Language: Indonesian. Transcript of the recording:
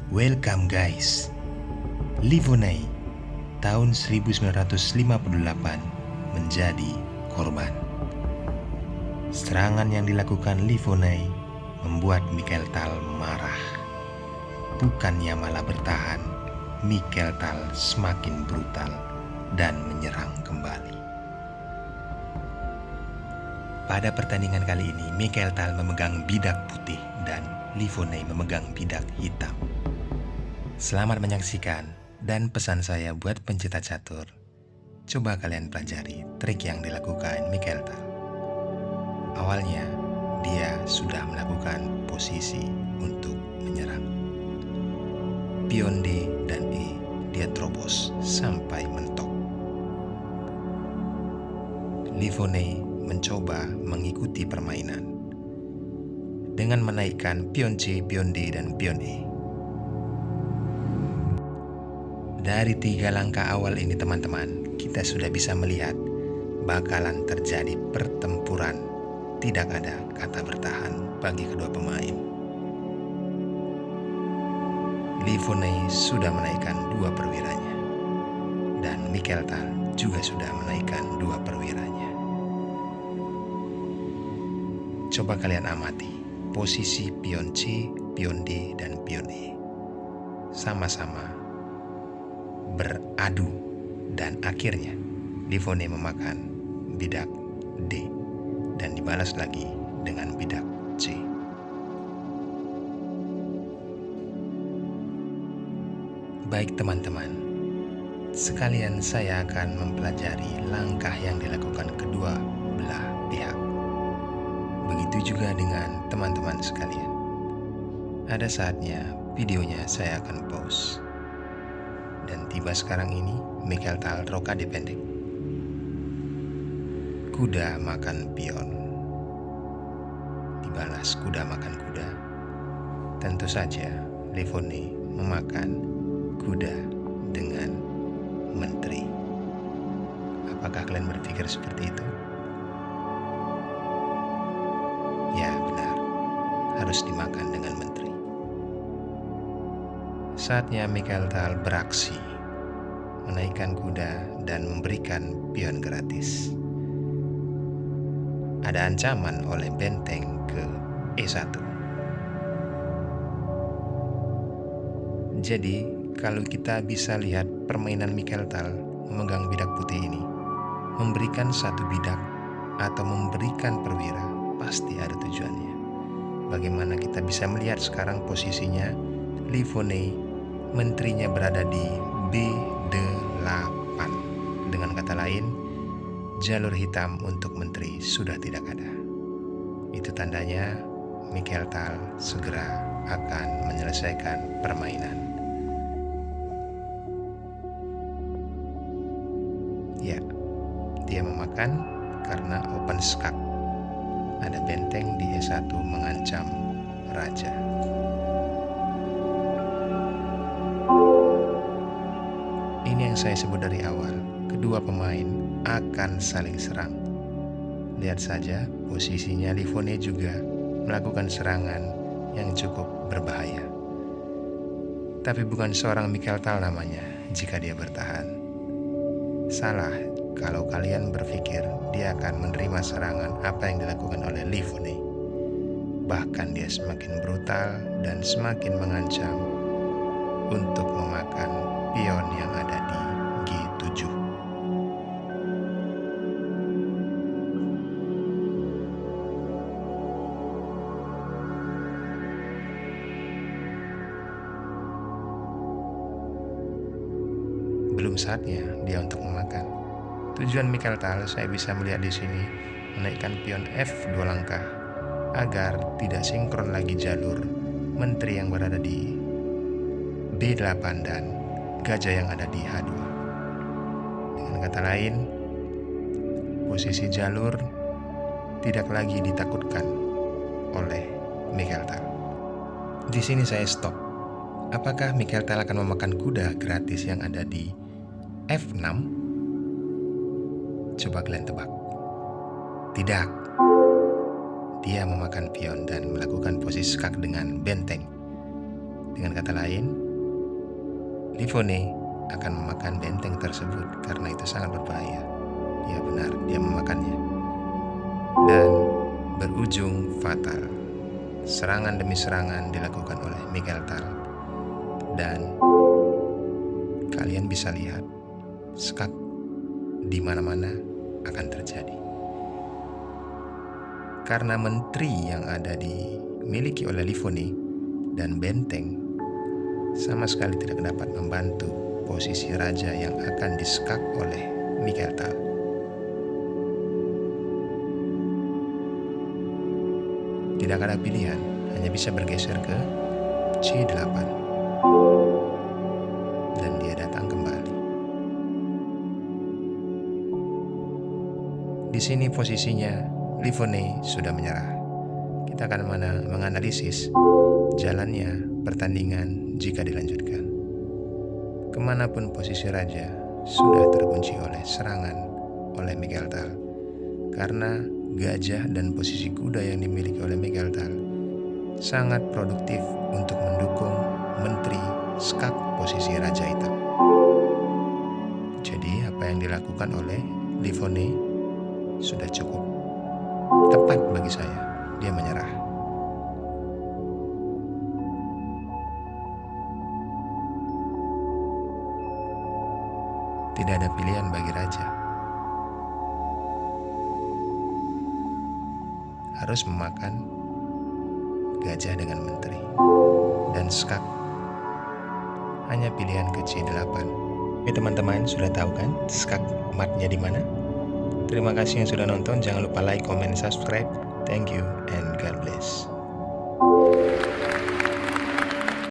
Welcome guys. Livonai tahun 1958 menjadi korban. Serangan yang dilakukan Livonai membuat Mikhail Tal marah. Bukannya malah bertahan, Mikhail Tal semakin brutal dan menyerang kembali. Pada pertandingan kali ini, Mikhail Tal memegang bidak putih dan Livonai memegang bidak hitam. Selamat menyaksikan, dan pesan saya buat pencinta catur, coba kalian pelajari trik yang dilakukan Mikhail Tal. Awalnya, dia sudah melakukan posisi untuk menyerang. Pion D dan E dia terobos sampai mentok. Livonai mencoba mengikuti permainan dengan menaikkan pion C, pion D, dan pion E. Dari 3 langkah awal ini teman-teman, kita sudah bisa melihat bakalan terjadi pertempuran. Tidak ada kata bertahan bagi kedua pemain. Livonai sudah menaikkan 2 perwiranya, dan Mikhail Tal juga sudah menaikkan 2 perwiranya. Coba kalian amati posisi pion C, pion D, dan pion E. Sama-sama beradu, dan akhirnya Livonai memakan bidak D dan dibalas lagi dengan bidak C. Baik teman-teman, sekalian saya akan mempelajari langkah yang dilakukan kedua belah pihak. Begitu juga dengan teman-teman sekalian. Ada saatnya videonya saya akan pause. Dan tiba sekarang ini, Mikhail Tal rokade pendek. Kuda makan pion. Dibalas kuda makan kuda. Tentu saja Livonai memakan kuda dengan menteri. Apakah kalian berpikir seperti itu? Ya benar, harus dimakan dengan menteri. Saatnya Mikhail Tal beraksi, menaikkan kuda dan memberikan pion gratis. Ada ancaman oleh benteng ke E1. Jadi, kalau kita bisa lihat permainan Mikhail Tal memegang bidak putih ini, memberikan 1 bidak atau memberikan perwira, pasti ada tujuannya. Bagaimana kita bisa melihat sekarang posisinya Livonai, menterinya berada di B8. Dengan kata lain, jalur hitam untuk menteri sudah tidak ada. Itu tandanya Mikhail Tal segera akan menyelesaikan permainan. Ya, dia memakan karena open skak. Ada benteng di E1 mengancam raja. Ini yang saya sebut dari awal, kedua pemain akan saling serang. Lihat saja posisinya Livonai juga melakukan serangan yang cukup berbahaya. Tapi bukan seorang Mikhail Tal namanya jika dia bertahan. Salah kalau kalian berpikir dia akan menerima serangan apa yang dilakukan oleh Livonai. Bahkan dia semakin brutal dan semakin mengancam untuk memakan pion yang ada di G7. Belum saatnya dia untuk memakan. Tujuan Mikhail Tal saya bisa melihat di sini menaikkan pion F2 langkah agar tidak sinkron lagi jalur menteri yang berada di B8 dan gajah yang ada di H2. Dengan kata lain, posisi jalur tidak lagi ditakutkan oleh Mikhail Tal. Di sini saya stop. Apakah Mikhail Tal akan memakan kuda gratis yang ada di F6? Coba kalian tebak. Tidak. dia memakan pion dan melakukan posisi skak dengan benteng. Dengan kata lain, Livone akan memakan benteng tersebut karena itu sangat berbahaya. Ya benar, dia memakannya. Dan berujung fatal. Serangan demi serangan dilakukan oleh Miguel Tal. Dan kalian bisa lihat, skak di mana-mana akan terjadi. Karena menteri yang ada dimiliki oleh Livone dan benteng sama sekali tidak dapat membantu posisi raja yang akan diskak oleh Miguel Tal. Tidak ada pilihan, hanya bisa bergeser ke C8. Dan dia datang kembali. Di sini posisinya Livone sudah menyerah. Kita akan menganalisis jalannya pertandingan jika dilanjutkan. Kemanapun posisi raja sudah terkunci oleh serangan oleh Miguel Tal. Karena gajah dan posisi kuda yang dimiliki oleh Miguel Tal sangat produktif untuk mendukung menteri skak posisi Raja Hitam. Jadi apa yang dilakukan oleh Livone sudah cukup tepat bagi saya. Dia menyerah. Tidak ada pilihan bagi raja. Harus memakan gajah dengan menteri. Dan skak hanya pilihan ke C8. Oke teman-teman, sudah tahu kan skak matnya di mana? Terima kasih yang sudah nonton. Jangan lupa like, comment, subscribe. Thank you and God bless.